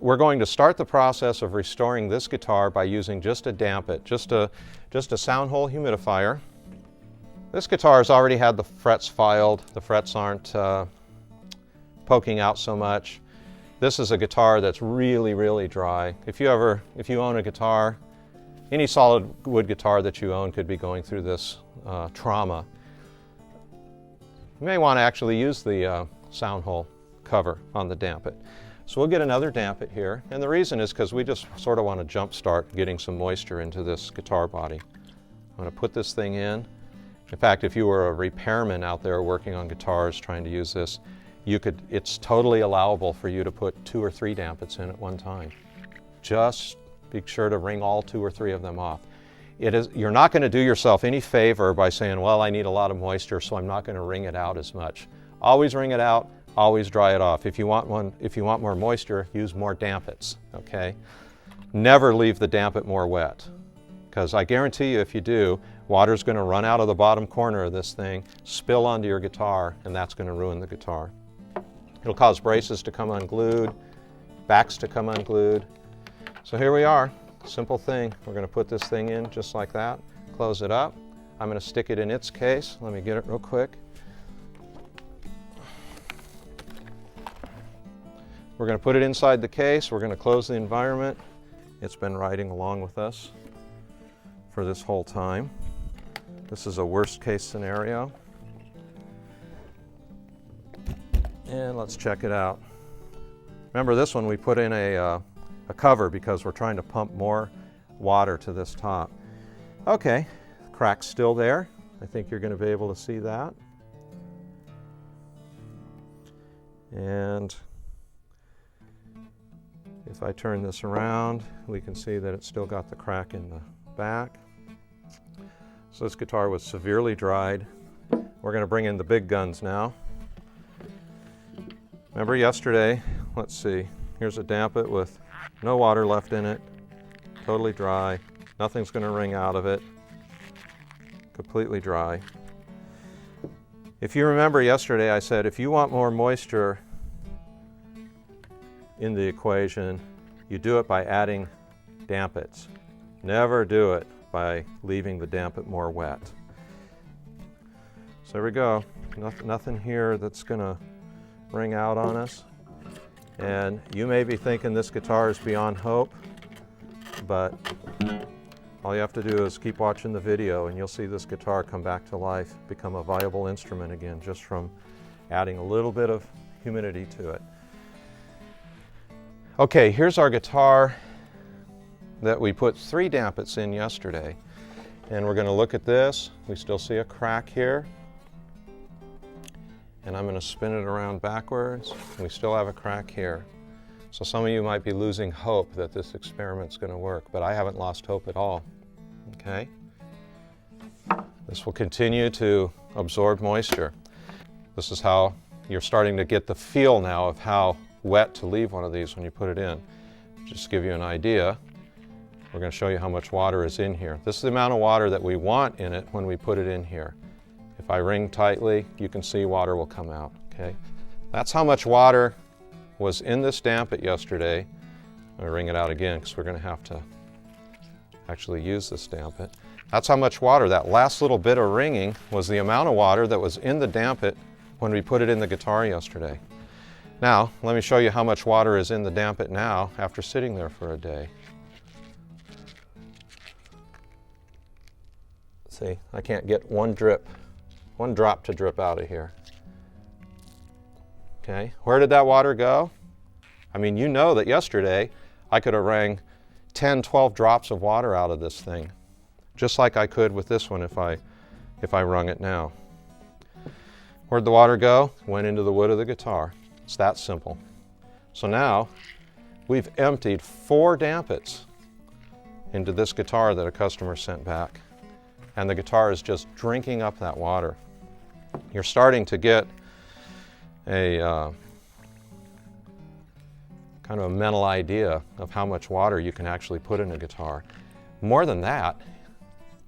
we're going to start the process of restoring this guitar by using just a dampit, just a sound hole humidifier. This guitar has already had the frets filed. The frets aren't poking out so much. This is a guitar that's really, really dry. If you own a guitar, any solid wood guitar that you own could be going through this trauma. You may want to actually use the sound hole cover on the dampit. So we'll get another dampit here, and the reason is because we just sort of want to jump start getting some moisture into this guitar body. I'm going to put this thing in. In fact, if you were a repairman out there working on guitars trying to use this, it's totally allowable for you to put 2 or 3 dampits in at one time. Just be sure to wring all 2 or 3 of them off. You're not going to do yourself any favor by saying, well, I need a lot of moisture, so I'm not going to wring it out as much. Always wring it out, always dry it off. If you want more moisture, use more dampits, okay? Never leave the dampit more wet, because I guarantee you if you do, water's going to run out of the bottom corner of this thing, spill onto your guitar, and that's going to ruin the guitar. It'll cause braces to come unglued, backs to come unglued. So here we are, simple thing. We're going to put this thing in just like that, close it up. I'm going to stick it in its case. Let me get it real quick. We're going to put it inside the case. We're going to close the environment. It's been riding along with us for this whole time. This is a worst case scenario. And let's check it out. Remember, this one we put in a cover because we're trying to pump more water to this top. Okay, crack's still there. I think you're going to be able to see that. And if I turn this around, we can see that it's still got the crack in the back. So this guitar was severely dried. We're going to bring in the big guns now. Remember yesterday, let's see, here's a dampit with no water left in it, totally dry, nothing's going to wring out of it, completely dry. If you remember yesterday, I said if you want more moisture in the equation, you do it by adding dampits. Never do it by leaving the dampit more wet. So there we go, nothing here that's going to ring out on us. And you may be thinking this guitar is beyond hope, but all you have to do is keep watching the video and you'll see this guitar come back to life, become a viable instrument again, just from adding a little bit of humidity to it. Okay, here's our guitar that we put 3 dampits in yesterday. And we're going to look at this. We still see a crack here. And I'm going to spin it around backwards. We still have a crack here. So some of you might be losing hope that this experiment's going to work, but I haven't lost hope at all. Okay? This will continue to absorb moisture. This is how you're starting to get the feel now of how wet to leave one of these when you put it in. Just to give you an idea, we're going to show you how much water is in here. This is the amount of water that we want in it when we put it in here. If I wring tightly, you can see water will come out, okay? That's how much water was in this dampit yesterday. I'm going to wring it out again because we're going to have to actually use this dampit. That's how much water, that last little bit of wringing was the amount of water that was in the dampit when we put it in the guitar yesterday. Now, let me show you how much water is in the dampit now after sitting there for a day. See, I can't get one drop to drip out of here. Okay, where did that water go? I mean, you know that yesterday I could have wrung 10, 12 drops of water out of this thing, just like I could with this one if I wrung it now. Where'd the water go? Went into the wood of the guitar. It's that simple. So now we've emptied 4 dampits into this guitar that a customer sent back, and the guitar is just drinking up that water. You're starting to get a kind of a mental idea of how much water you can actually put in a guitar. More than that,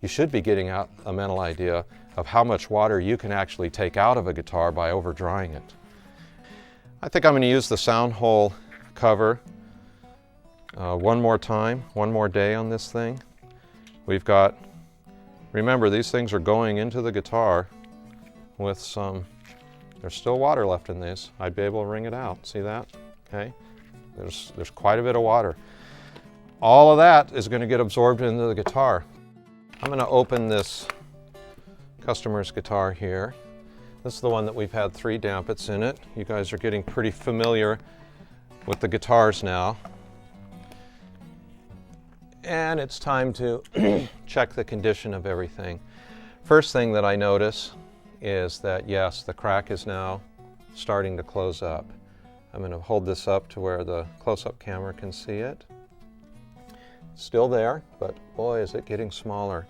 you should be getting out a mental idea of how much water you can actually take out of a guitar by over drying it. I think I'm going to use the sound hole cover one more time, one more day on this thing. We've got, remember, these things are going into the guitar with some, there's still water left in these. I'd be able to wring it out. See that? Okay. There's quite a bit of water. All of that is going to get absorbed into the guitar. I'm going to open this customer's guitar here. This is the one that we've had 3 dampits in it. You guys are getting pretty familiar with the guitars now. And it's time to check the condition of everything. First thing that I notice is that, yes, the crack is now starting to close up. I'm going to hold this up to where the close-up camera can see it. Still there, but boy, is it getting smaller.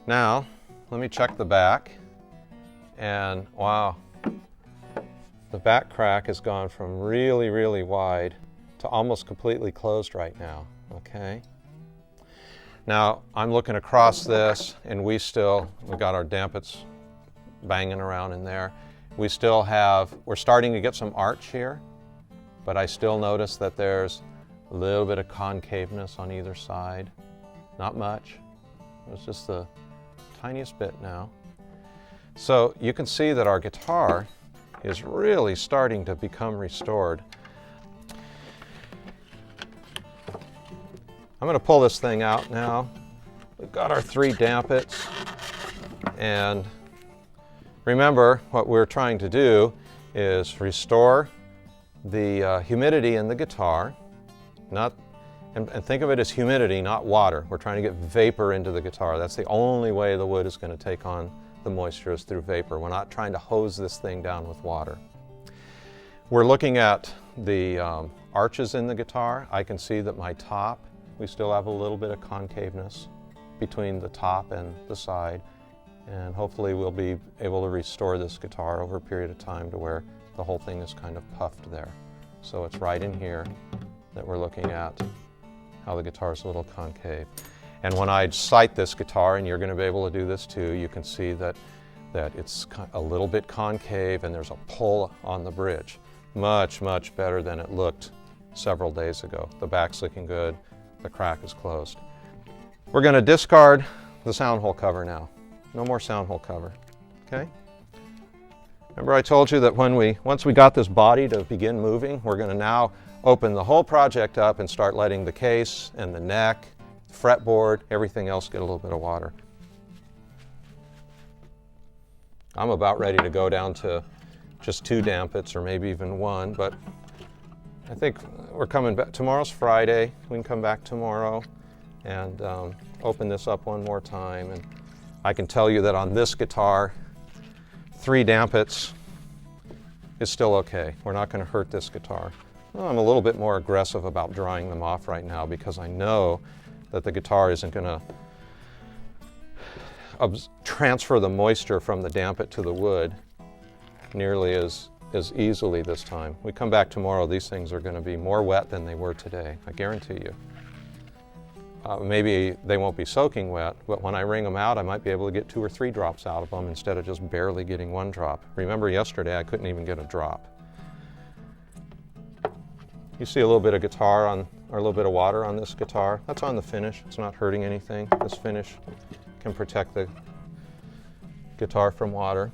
Now, let me check the back. And wow, the back crack has gone from really, really wide to almost completely closed right now, okay? Now, I'm looking across this, and we've got our dampits banging around in there. We're starting to get some arch here, but I still notice that there's a little bit of concaveness on either side. Not much. It's just the tiniest bit now. So you can see that our guitar is really starting to become restored. I'm going to pull this thing out now. We've got our 3 dampits, and remember what we're trying to do is restore the humidity in the guitar, and think of it as humidity, not water. We're trying to get vapor into the guitar. That's the only way the wood is going to take on the moisture, is through vapor. We're not trying to hose this thing down with water. We're looking at the arches in the guitar. I can see that my top, we still have a little bit of concaveness between the top and the side, and hopefully we'll be able to restore this guitar over a period of time to where the whole thing is kind of puffed there. So it's right in here that we're looking at how the guitar is a little concave. And when I sight this guitar, and you're going to be able to do this too, you can see that it's a little bit concave and there's a pull on the bridge. Much, much better than it looked several days ago. The back's looking good, the crack is closed. We're going to discard the sound hole cover now. No more sound hole cover, okay? Remember I told you that once we got this body to begin moving, we're going to now open the whole project up and start letting the case and the neck, fretboard, everything else get a little bit of water. I'm about ready to go down to just 2 dampits or maybe even 1, but I think we're coming back. Tomorrow's Friday. We can come back tomorrow and open this up one more time. And I can tell you that on this guitar, 3 dampits is still okay. We're not going to hurt this guitar. Well, I'm a little bit more aggressive about drying them off right now because I know that the guitar isn't going to transfer the moisture from the dampit to the wood nearly as easily this time. We come back tomorrow, these things are going to be more wet than they were today, I guarantee you. Maybe they won't be soaking wet, but when I wring them out, I might be able to get 2 or 3 drops out of them instead of just barely getting 1 drop. Remember yesterday, I couldn't even get a drop. You see a little bit of or a little bit of water on this guitar. That's on the finish. It's not hurting anything. This finish can protect the guitar from water.